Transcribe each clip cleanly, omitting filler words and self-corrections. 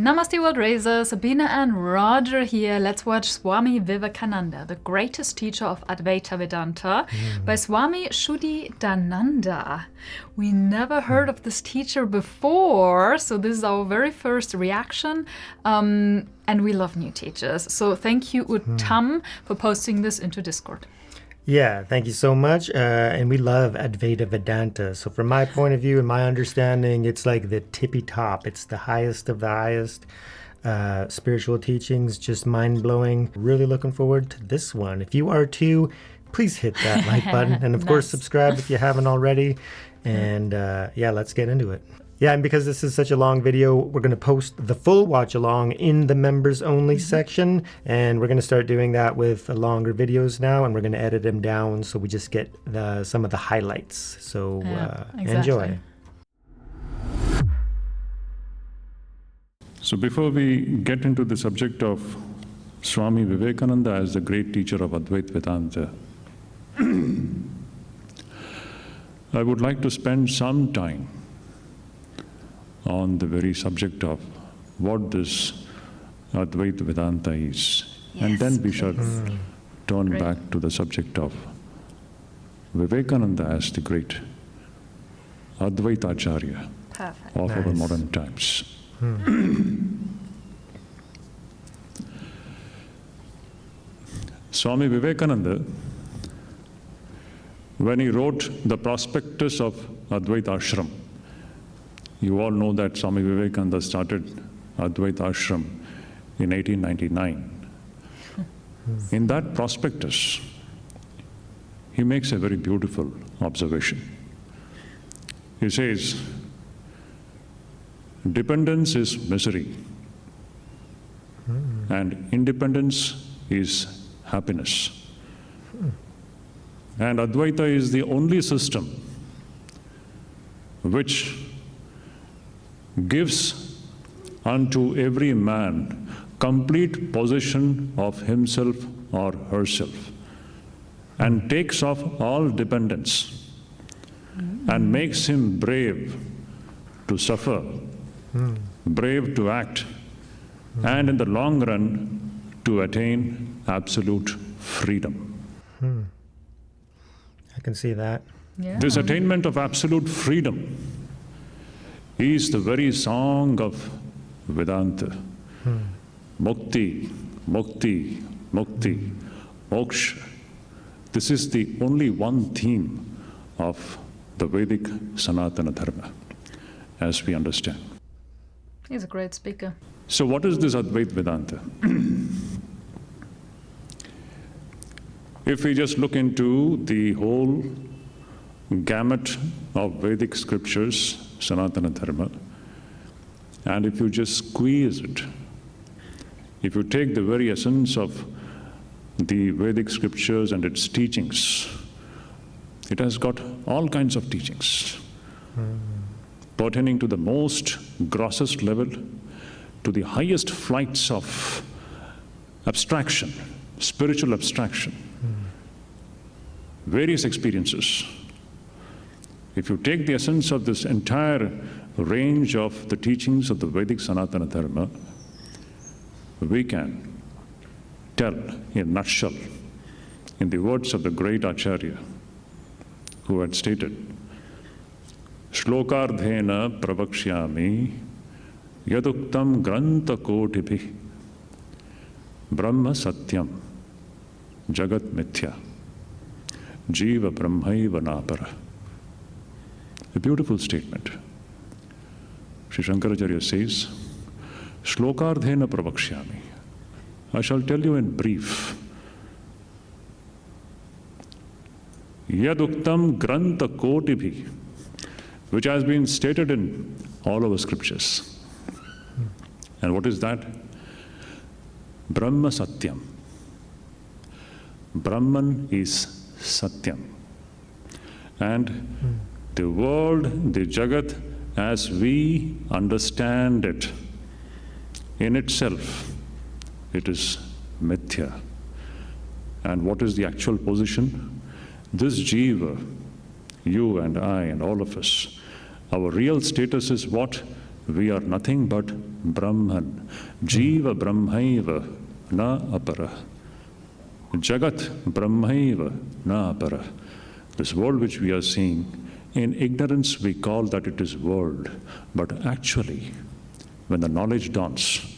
Namaste World Raisers, Sabina and Roger here. Let's watch Swami Vivekananda, the greatest teacher of Advaita Vedanta, by Swami Shuddhidananda. We never heard of this teacher before, so this is our very first reaction. And we love new teachers. So thank you, Uttam, for posting this into Discord. Yeah, thank you so much. And we love Advaita Vedanta. So from my point of view and my understanding, it's like the tippy top. It's the highest of the highest spiritual teachings, just mind-blowing. Really looking forward to this one. If you are too, please hit that like button. And of course, subscribe if you haven't already. And yeah, let's get into it. Yeah, and because this is such a long video, we're going to post the full watch along in the members only section. And we're going to start doing that with longer videos now. And we're going to edit them down so we just get some of the highlights. So enjoy. So before we get into the subject of Swami Vivekananda as the great teacher of Advaita Vedanta, I would like to spend some time on the very subject of what this Advaita Vedanta is. Yes, and then we shall turn back to the subject of Vivekananda as the great Advaita Acharya of our modern times. Swami Vivekananda, when he wrote the prospectus of Advaita Ashrama, you all know that Swami Vivekananda started Advaita Ashrama in 1899. In that prospectus, he makes a very beautiful observation. He says, dependence is misery, and independence is happiness. And Advaita is the only system which gives unto every man complete possession of himself or herself, and takes off all dependence and makes him brave to suffer, brave to act, and in the long run to attain absolute freedom. I can see that. Yeah. This attainment of absolute freedom is the very song of Vedanta. Mukti, mukti, mukti, moksha. This is the only one theme of the Vedic Sanatana Dharma, as we understand. He's a great speaker. So what is this Advaita Vedanta? If we just look into the whole gamut of Vedic scriptures, Sanatana Dharma, and if you just squeeze it, if you take the very essence of the Vedic scriptures and its teachings, it has got all kinds of teachings pertaining to the most grossest level to the highest flights of abstraction, spiritual abstraction, various experiences. If you take the essence of this entire range of the teachings of the Vedic Sanatana Dharma, we can tell in a nutshell, in the words of the great Acharya, who had stated, Shlokardhena pravakshyami yaduktam granta kotibhi brahma satyam jagat mithya jiva brahmaiva napara. A beautiful statement. Sri Shankaracharya says, Shlokardhena pravakshyami. I shall tell you in brief. Yaduktam granta kotibhi, which has been stated in all our scriptures. And what is that? Brahma Satyam. Brahman is Satyam. And the world, the Jagat, as we understand it, in itself, it is Mithya. And what is the actual position? This Jiva, you and I and all of us, our real status is what? we are nothing but Brahman. Jiva Brahmaiva na apara. Jagat Brahmaiva na apara. This world which we are seeing, in ignorance we call that it is world. But actually, when the knowledge dawns,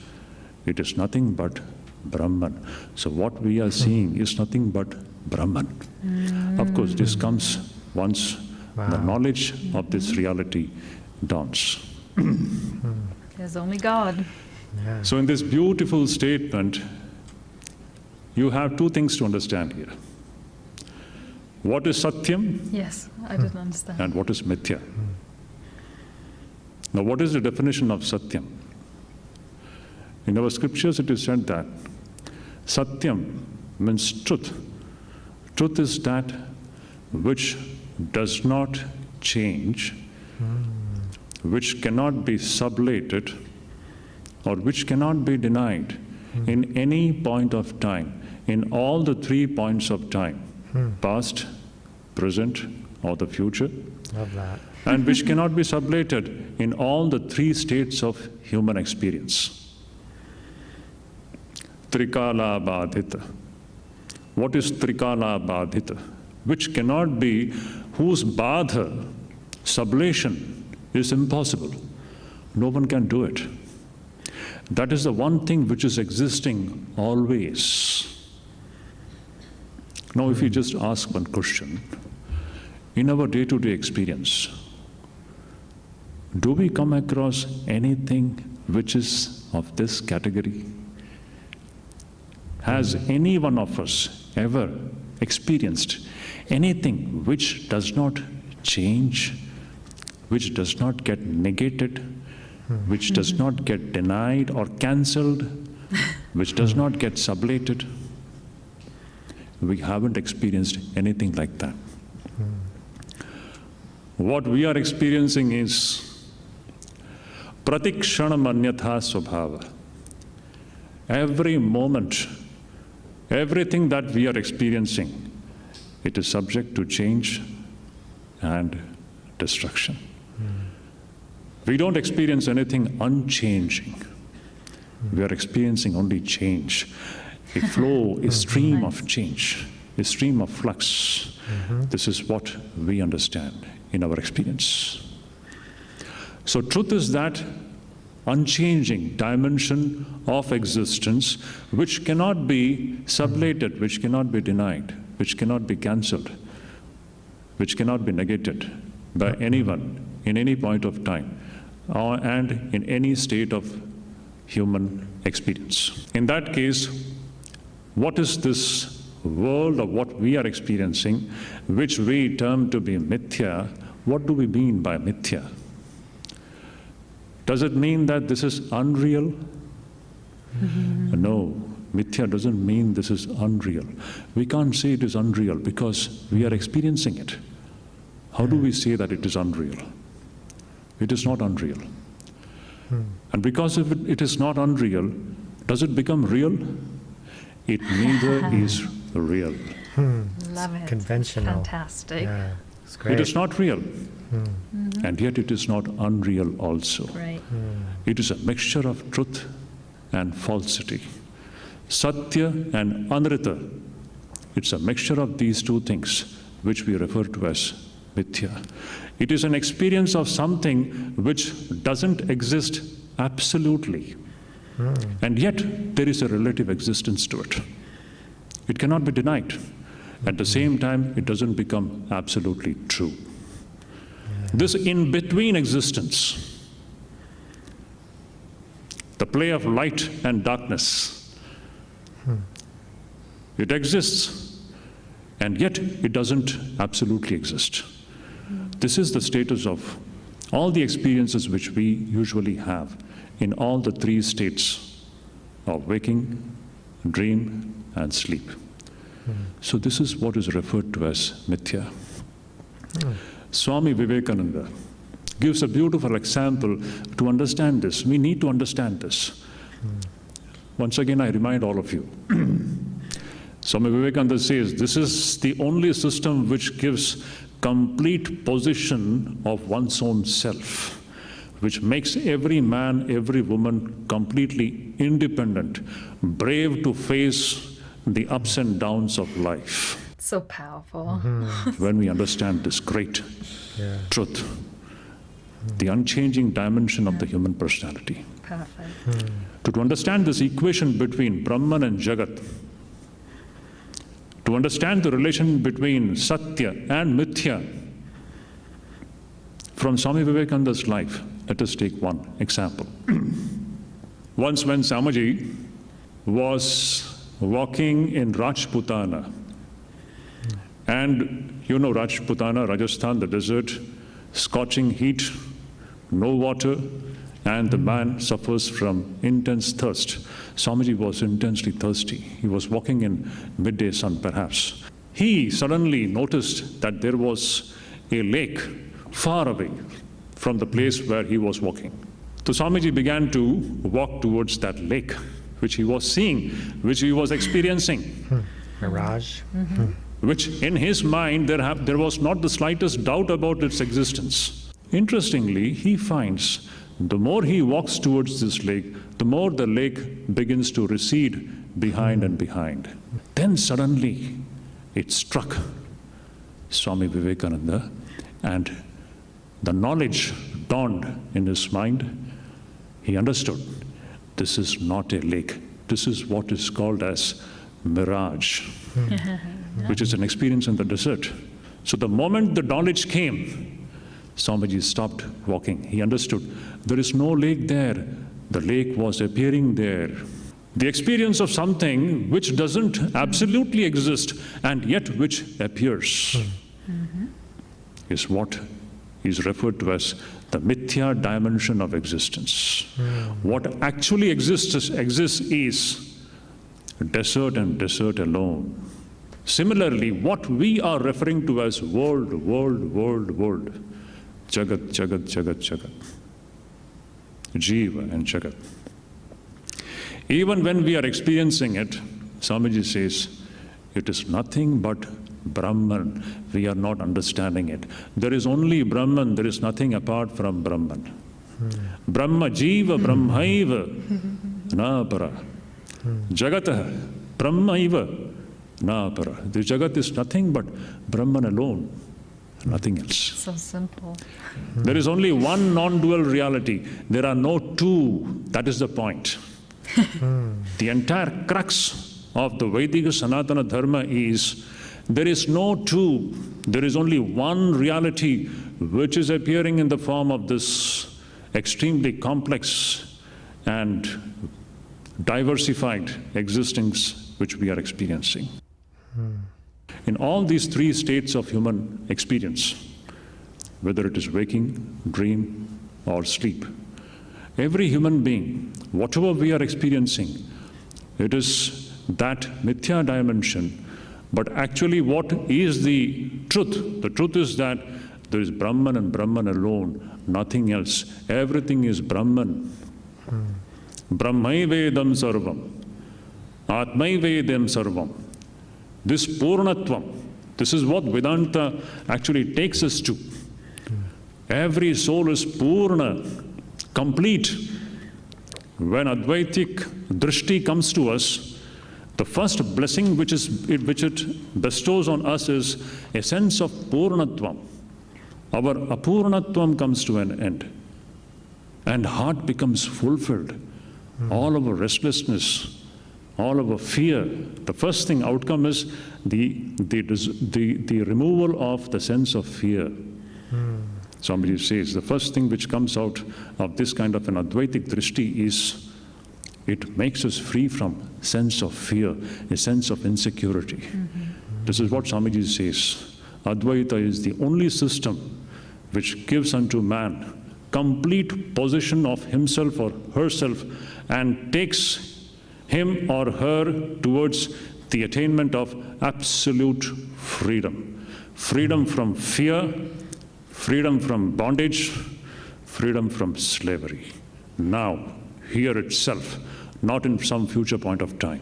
it is nothing but Brahman. So what we are seeing is nothing but Brahman. Of course, this comes once the knowledge of this reality dawns. There's only God. Yeah. So in this beautiful statement, you have two things to understand here. What is Satyam Yes, I didn't understand. and what is Mithya? Now, what is the definition of Satyam? In our scriptures, it is said that Satyam means truth. Truth is that which does not change, which cannot be sublated, or which cannot be denied in any point of time, in all the 3 points of time, past, present, or the future, Love that. and which cannot be sublated in all the 3 states of human experience. Trikala Badhita. What is Trikala Badhita? Which cannot be, whose Badha, sublation, is impossible. No one can do it. That is the one thing which is existing always. Now, if you just ask one question, in our day-to-day experience, do we come across anything which is of this category? Has any one of us ever experienced anything which does not change, which does not get negated, which does not get denied or cancelled, which does not get sublated? We haven't experienced anything like that. What we are experiencing is pratikshanam anyatha svabhava. Every moment, everything that we are experiencing, it is subject to change and destruction. We don't experience anything unchanging. We are experiencing only change. A flow, a stream of change, a stream of flux. This is what we understand in our experience. So truth is that unchanging dimension of existence which cannot be sublated, which cannot be denied, which cannot be cancelled, which cannot be negated by anyone in any point of time and in any state of human experience. In that case, what is this world of what we are experiencing, which we term to be mithya? What do we mean by mithya? Does it mean that this is unreal? No, mithya doesn't mean this is unreal. We can't say it is unreal because we are experiencing it. How do we say that it is unreal? It is not unreal. And because if it is not unreal, does it become real? It neither is real. Love it. Conventional. Fantastic. Yeah, it's great. It is not real. And yet it is not unreal also. Right. It is a mixture of truth and falsity. Satya and Anrita. It's a mixture of these two things which we refer to as mithya. It is an experience of something which doesn't exist absolutely. And yet there is a relative existence to it. It cannot be denied. At the same time, it doesn't become absolutely true. This in-between existence, the play of light and darkness, it exists, and yet it doesn't absolutely exist. This is the status of all the experiences which we usually have in all the 3 states of waking, dream, and sleep. So this is what is referred to as mithya. Swami Vivekananda gives a beautiful example to understand this. We need to understand this. Once again, I remind all of you. Swami Vivekananda says, this is the only system which gives complete possession of one's own self. which makes every man, every woman completely independent, brave to face the ups and downs of life. So powerful. When we understand this great truth, the unchanging dimension of the human personality. Perfect. To understand this equation between Brahman and Jagat, to understand the relation between Satya and Mithya, from Swami Vivekananda's life, let us take one example. Once when Swamiji was walking in Rajputana, and you know Rajputana, Rajasthan, the desert, scorching heat, no water, and the man suffers from intense thirst. Swamiji was intensely thirsty. He was walking in midday sun, perhaps. He suddenly noticed that there was a lake far away from the place where he was walking. So Swamiji began to walk towards that lake, which he was seeing, which he was experiencing. Mirage. Which in his mind, there was not the slightest doubt about its existence. Interestingly, he finds the more he walks towards this lake, the more the lake begins to recede behind and behind. Then suddenly, it struck Swami Vivekananda, and the knowledge dawned in his mind. He understood, this is not a lake. This is what is called as mirage, which is an experience in the desert. So the moment the knowledge came, Swamiji stopped walking. He understood, there is no lake there. The lake was appearing there. The experience of something which doesn't absolutely exist and yet which appears is what is referred to as the mithya dimension of existence. What actually exists is desert and desert alone. Similarly, what we are referring to as world, Jagat, Jagat, Jagat, Jagat, Jiva and Jagat. Even when we are experiencing it, Swamiji says, it is nothing but Brahman. We are not understanding it. There is only Brahman, there is nothing apart from Brahman. Brahma Jiva Brahmaiva na para. Jagata Brahmaiva na para. The Jagat is nothing but Brahman alone, nothing else. So simple. There is only one non-dual reality. There are no two. That is the point. The entire crux of the Vedic Sanatana Dharma is there is no two. There is only one reality which is appearing in the form of this extremely complex and diversified existence which we are experiencing. In all these three states of human experience, whether it is waking, dream, or sleep, every human being, whatever we are experiencing, it is that mithya dimension. But actually, what is the truth? The truth is that there is Brahman and Brahman alone, nothing else. Everything is Brahman. Brahmaivedam sarvam, Ātman-Brahman sarvam. This Purnatvam, this is what Vedanta actually takes us to. Every soul is Purna, complete. When Advaitic Drishti comes to us, the first blessing which it bestows on us is a sense of Purnatvam. Our Apurnatvam comes to an end, and heart becomes fulfilled. All our restlessness, all of our fear, the first thing outcome is the removal of the sense of fear. Somebody says the first thing which comes out of this kind of an Advaitic Drishti is it makes us free from sense of fear, a sense of insecurity. This is what Swamiji says. Advaita is the only system which gives unto man complete possession of himself or herself and takes him or her towards the attainment of absolute freedom. Freedom from fear, freedom from bondage, freedom from slavery. Now, here itself, not in some future point of time.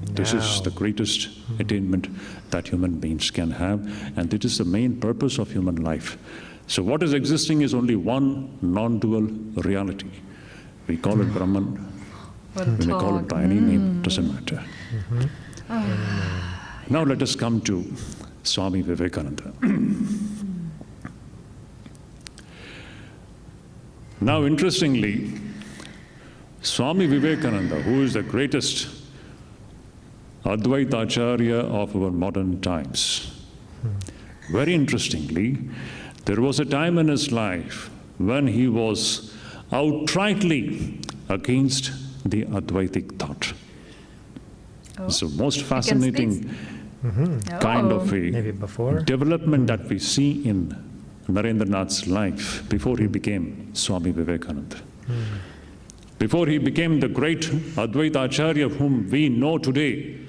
This is the greatest attainment that human beings can have, and it is the main purpose of human life. So what is existing is only one non-dual reality. We call it Brahman, we may call it by any name, doesn't matter. Now let us come to Swami Vivekananda. Now interestingly, Swami Vivekananda, who is the greatest Advaita Acharya of our modern times, very interestingly, there was a time in his life when he was outrightly against the Advaitic thought. It's the most fascinating kind of a development that we see in Narendranath's life before he became Swami Vivekananda. Before he became the great Advaita Acharya whom we know today,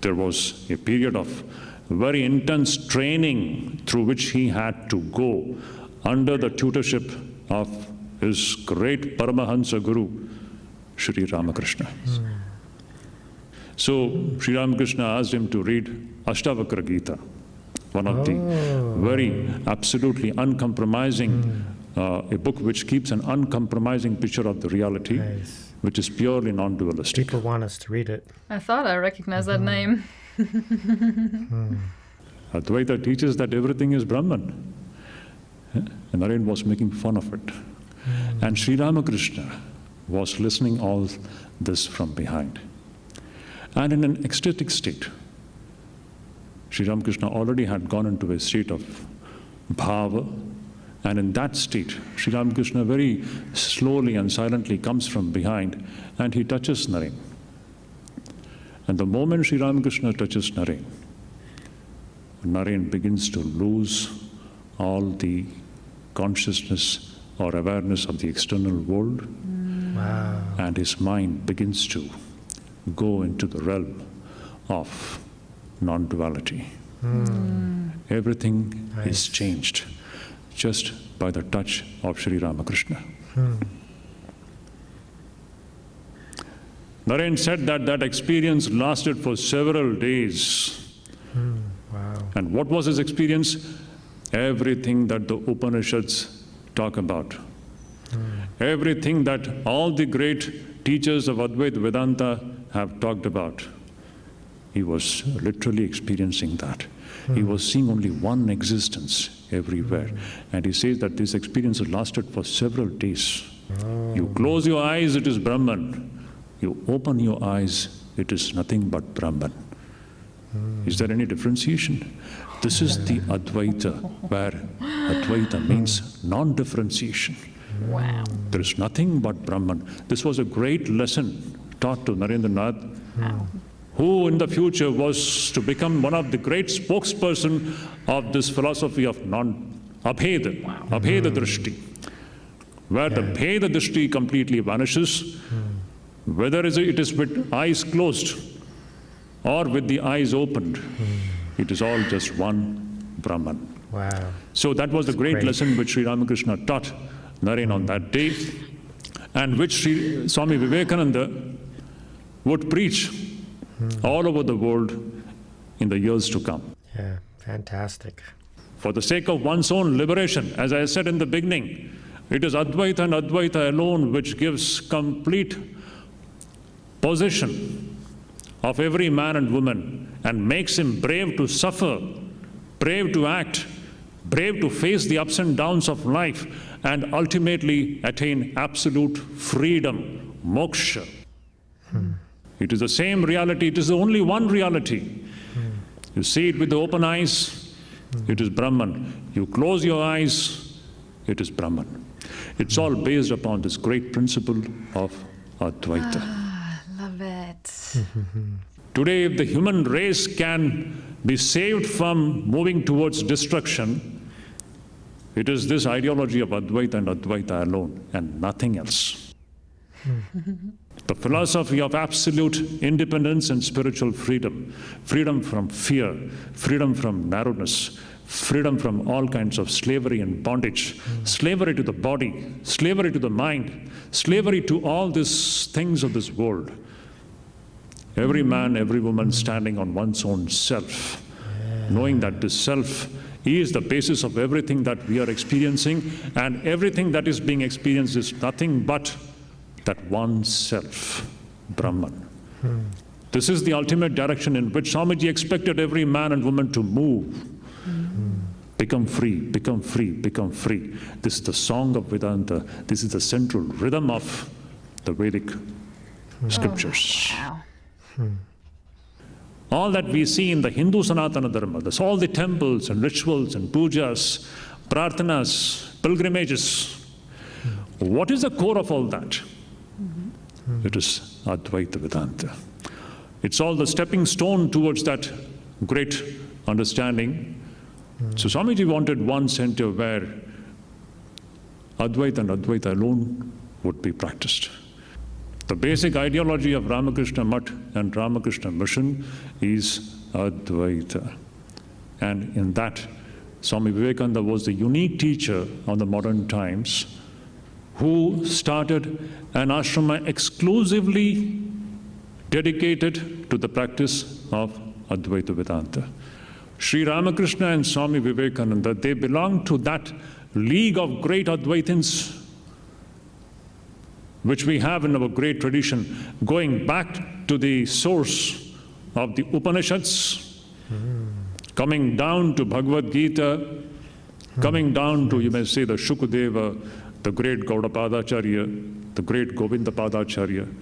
there was a period of very intense training through which he had to go under the tutorship of his great Paramahansa Guru, Shri Ramakrishna. So Shri Ramakrishna asked him to read Ashtavakra Gita, one of the very absolutely uncompromising, a book which keeps an uncompromising picture of the reality, which is purely non-dualistic. People want us to read it. I thought I recognized that name. Advaita teaches that everything is Brahman. And Naren was making fun of it. And Sri Ramakrishna was listening all this from behind. And in an ecstatic state, Sri Ramakrishna already had gone into a state of bhava, and in that state, Sri Ramakrishna very slowly and silently comes from behind and he touches Naren. And the moment Sri Ramakrishna touches Naren, Naren begins to lose all the consciousness or awareness of the external world. Wow. And his mind begins to go into the realm of non-duality. Everything is changed just by the touch of Sri Ramakrishna. Naren said that that experience lasted for several days. Wow. And what was his experience? Everything that the Upanishads talk about. Everything that all the great teachers of Advaita Vedanta have talked about. He was literally experiencing that. He was seeing only one existence everywhere. And he says that this experience lasted for several days. You close your eyes, it is Brahman. You open your eyes, it is nothing but Brahman. Is there any differentiation? This is the Advaita, where Advaita means non-differentiation. Wow. There is nothing but Brahman. This was a great lesson taught to Narendranath, who in the future was to become one of the great spokesperson of this philosophy of non-abheda, abheda drishti, where the bheda drishti completely vanishes, whether it is with eyes closed or with the eyes opened, it is all just one Brahman. Wow. So that was the great lesson which Sri Ramakrishna taught Naren on that day, and which Swami Vivekananda would preach all over the world in the years to come. Yeah, fantastic. For the sake of one's own liberation, as I said in the beginning, it is Advaita and Advaita alone which gives complete possession of every man and woman and makes him brave to suffer, brave to act, brave to face the ups and downs of life, and ultimately attain absolute freedom, moksha. It is the same reality, it is the only one reality. You see it with the open eyes, it is Brahman. You close your eyes, it is Brahman. It's all based upon this great principle of Advaita. Love it. Today, if the human race can be saved from moving towards destruction, it is this ideology of Advaita and Advaita alone, and nothing else. The philosophy of absolute independence and spiritual freedom, freedom from fear, freedom from narrowness, freedom from all kinds of slavery and bondage, slavery to the body, slavery to the mind, slavery to all these things of this world. Every man, every woman standing on one's own self, knowing that this self He is the basis of everything that we are experiencing, and everything that is being experienced is nothing but that one self, Brahman. This is the ultimate direction in which Swamiji expected every man and woman to move. Become free, become free, become free. This is the song of Vedanta. This is the central rhythm of the Vedic scriptures. Wow. All that we see in the Hindu Sanatana Dharma, there's all the temples and rituals and pujas, prarthanas, pilgrimages. What is the core of all that? It is Advaita Vedanta. It's all the stepping stone towards that great understanding. So Swamiji wanted one center where Advaita and Advaita alone would be practiced. The basic ideology of Ramakrishna Mutt and Ramakrishna Mission is Advaita. And in that, Swami Vivekananda was the unique teacher of the modern times who started an ashrama exclusively dedicated to the practice of Advaita Vedanta. Sri Ramakrishna and Swami Vivekananda, they belong to that league of great Advaitins which we have in our great tradition, going back to the source of the Upanishads, coming down to Bhagavad Gita, coming down to, you may say, the Shukadeva, the great Gaudapadacharya, the great Govindapadacharya,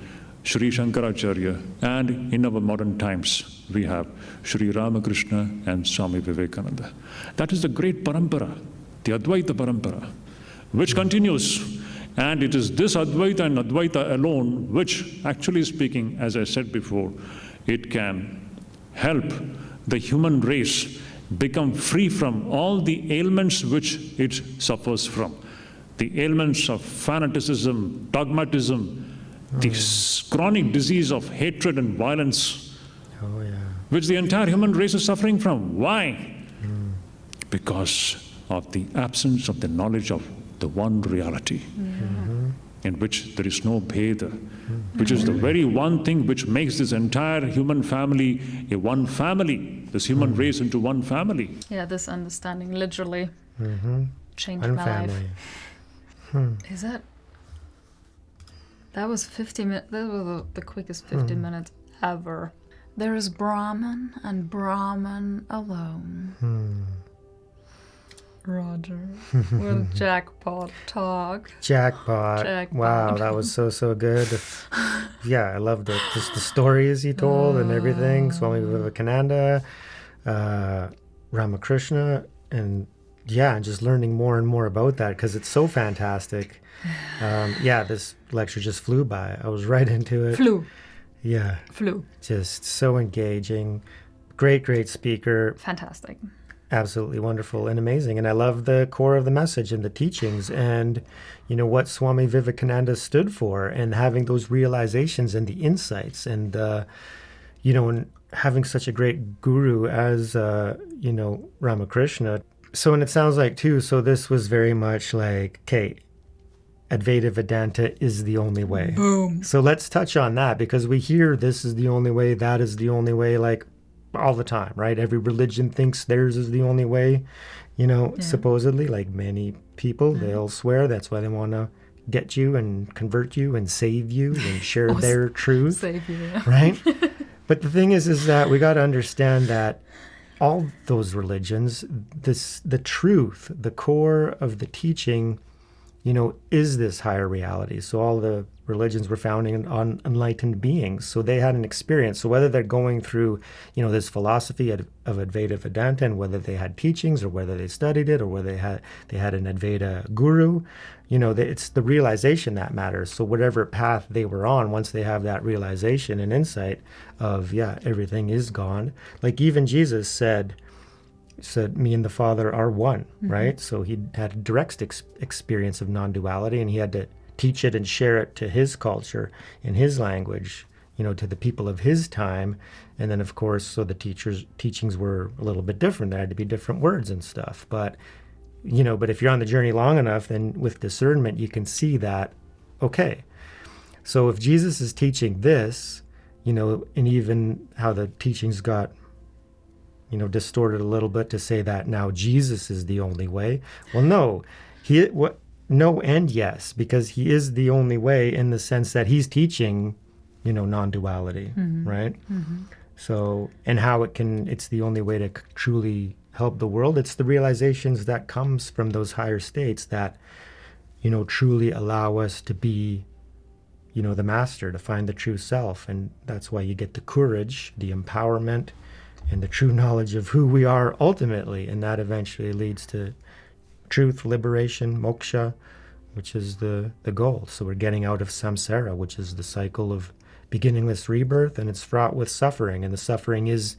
Sri Shankaracharya, and in our modern times, we have Sri Ramakrishna and Swami Vivekananda. That is the great parampara, the Advaita parampara, which continues. And it is this Advaita and Advaita alone which, actually speaking, as I said before, it can help the human race become free from all the ailments which it suffers from. The ailments of fanaticism, dogmatism, this chronic disease of hatred and violence, which the entire human race is suffering from. Why? Because of the absence of the knowledge of the one reality, in which there is no bheda, which is the very one thing which makes this entire human family a one family, this human race into one family. Yeah, this understanding literally changed One my family. life. Is that? That was 50 minutes. That was the quickest 50 minutes ever. There is Brahman and Brahman alone. Roger. With jackpot talk. Jackpot. Wow, that was so good. Yeah, I loved it. Just the stories he told and everything. Swami Vivekananda, Ramakrishna, and just learning more and more about that because it's so fantastic. This lecture just flew by. I was right into it. Flew. Just so engaging. Great speaker. Fantastic. Absolutely wonderful and amazing. And I love the core of the message and the teachings and, what Swami Vivekananda stood for and having those realizations and the insights and, and having such a great guru as, Ramakrishna. So, and it sounds like too, so this was very much like, okay, Advaita Vedanta is the only way. Boom. So let's touch on that because we hear this is the only way, that is the only way, like, all the time, right? Every religion thinks theirs is the only way, supposedly, like many people, they'll swear that's why they want to get you and convert you and save you and share their truth, save you, right? But the thing is that we got to understand that all those religions, the truth, the core of the teaching, is this higher reality. So all the religions were founded on enlightened beings. So they had an experience. So whether they're going through, this philosophy of Advaita Vedanta and whether they had teachings or whether they studied it or whether they had an Advaita guru, it's the realization that matters. So whatever path they were on, once they have that realization and insight of, everything is gone. Like even Jesus said, me and the Father are one, right? So he had a direct experience of non-duality and he had to teach it and share it to his culture in his language, to the people of his time. And then, of course, so the teachings were a little bit different. There had to be different words and stuff. But, but if you're on the journey long enough, then with discernment, you can see that, okay. So if Jesus is teaching this, and even how the teachings got distorted a little bit to say that now Jesus is the only way. Well, no, no and yes, because he is the only way in the sense that he's teaching, non-duality, right? So, and how it's the only way to truly help the world. It's the realizations that comes from those higher states that, truly allow us to be, the master, to find the true self. And that's why you get the courage, the empowerment, and the true knowledge of who we are ultimately. And that eventually leads to truth, liberation, moksha, which is the goal. So we're getting out of samsara, which is the cycle of beginningless rebirth, and it's fraught with suffering. And the suffering is,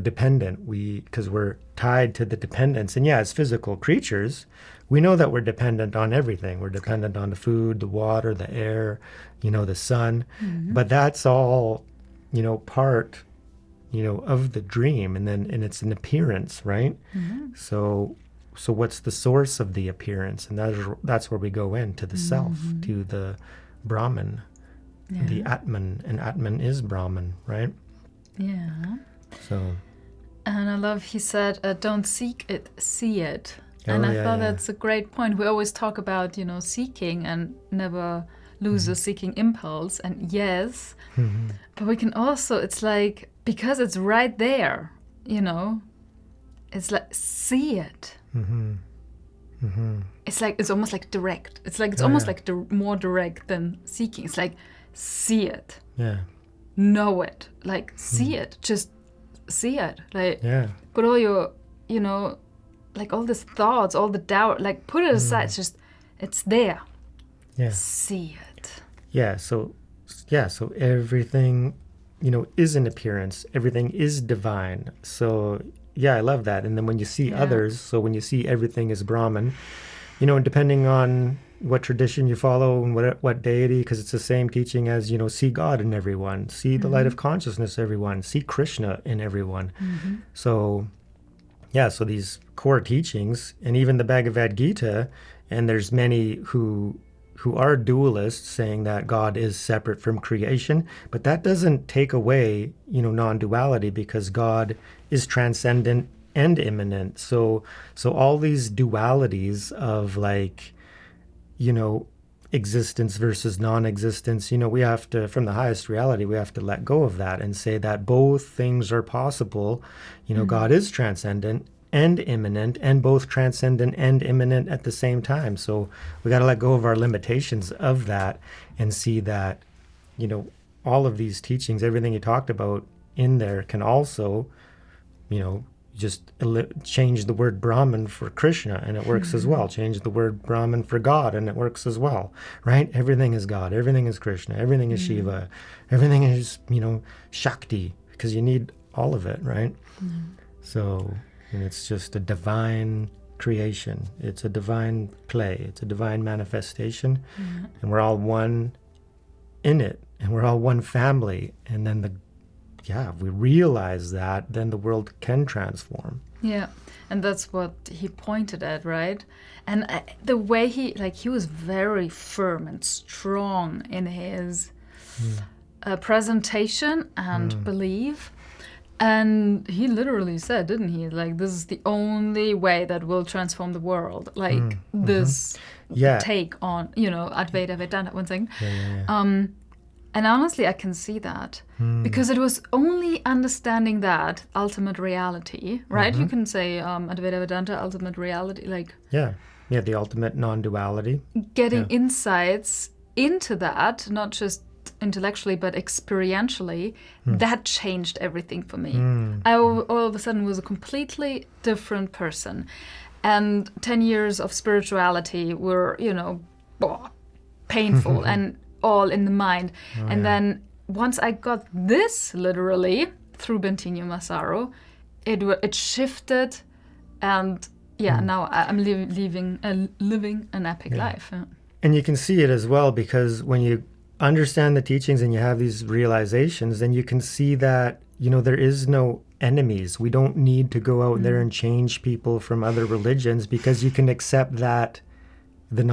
dependent. Because we're tied to the dependence. And as physical creatures, we know that we're dependent on everything. We're dependent on the food, the water, the air, the sun. But that's all, part, of the dream. And it's an appearance, right? So what's the source of the appearance? And that's where we go into the self, to the Brahman, the Ātman. And Ātman is Brahman, right? Yeah. So. And I love, he said, don't seek it, see it. And I thought that's a great point. We always talk about, seeking and never lose the seeking impulse. And yes, but we can also, it's like, because it's right there, it's like, see it. It's like, it's almost like direct. It's like, it's almost like more direct than seeking. It's like, see it. Yeah. Know it. Like, see it. Just see it. Like, put all your, like all these thoughts, all the doubt, like put it aside. It's just, it's there. Yeah. See it. Yeah. So everything, is an appearance. Everything is divine. So I love that. And then when you see others, so when you see everything as Brahman, and depending on what tradition you follow and what deity, because it's the same teaching as, see God in everyone, see the light of consciousness in everyone, see Krishna in everyone. So these core teachings, and even the Bhagavad Gita, and there's many who are dualists saying that God is separate from creation, but that doesn't take away, non-duality, because God is transcendent and immanent. So all these dualities of like, existence versus non-existence, we have to, from the highest reality, we have to let go of that and say that both things are possible. God is transcendent and immanent, and both transcendent and immanent at the same time. So we got to let go of our limitations of that and see that, all of these teachings, everything you talked about in there can also, just change the word Brahman for Krishna, and it works as well. Change the word Brahman for God, and it works as well, right? Everything is God, everything is Krishna, everything is Shiva, everything is, Shakti, because you need all of it, right? So, and it's just a divine creation. It's a divine play. It's a divine manifestation, and we're all one in it, and we're all one family. And then if we realize that, then the world can transform. Yeah, and that's what he pointed at, right? And the way he was very firm and strong in his presentation and belief. And he literally said, didn't he? Like, this is the only way that will transform the world. Like, this take on, Advaita Vedanta, one thing. And honestly, I can see that. Because it was only understanding that ultimate reality, right? You can say Advaita Vedanta, ultimate reality, like... Yeah, the ultimate non-duality. Getting insights into that, not just intellectually, but experientially, that changed everything for me. I all of a sudden was a completely different person. And 10 years of spirituality were, painful and all in the mind. Then once I got this literally through Bentinho Massaro, it shifted, and now I'm living an epic life. Yeah. And you can see it as well, because when you understand the teachings and you have these realizations, then you can see that, there is no enemies. We don't need to go out there and change people from other religions, because you can accept that the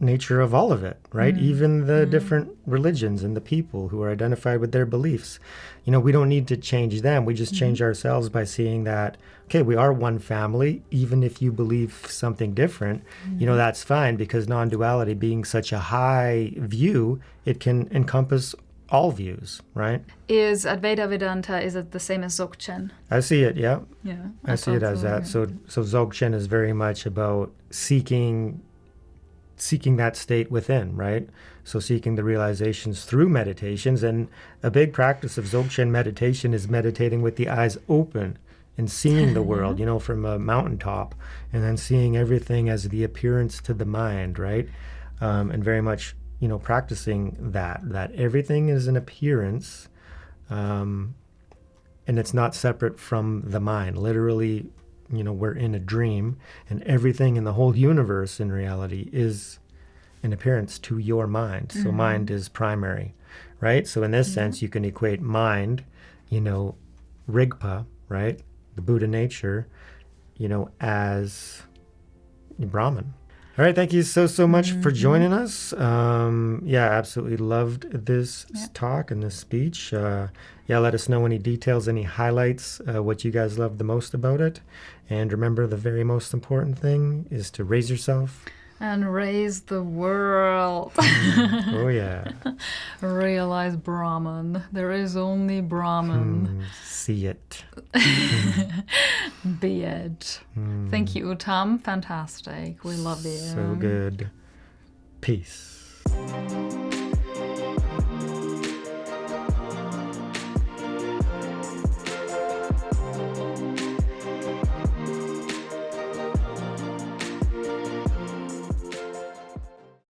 nature of all of it, right? Even the different religions and the people who are identified with their beliefs. We don't need to change them. We just change ourselves by seeing that, okay, we are one family. Even if you believe something different, that's fine, because non-duality being such a high view, it can encompass all views, right? Is Advaita Vedanta, is it the same as Dzogchen? I see it, yeah. Yeah. I see it as that. So Dzogchen is very much about seeking that state within, right? So seeking the realizations through meditations. And a big practice of Dzogchen meditation is meditating with the eyes open and seeing the world, from a mountaintop, and then seeing everything as the appearance to the mind, right? And very much, practicing that everything is an appearance, and it's not separate from the mind. Literally, we're in a dream, and everything in the whole universe in reality is an appearance to your mind. So mind is primary, right? So in this sense, you can equate mind, Rigpa, right? The Buddha nature, as Brahman. All right, thank you so much for joining us. Absolutely loved this talk and this speech. Let us know any details, any highlights, what you guys loved the most about it. And remember, the very most important thing is to raise yourself. And raise the world. Oh, yeah. Realize Brahman. There is only Brahman. See it. Be it. Thank you, Uttam. Fantastic. We love you. So good. Peace.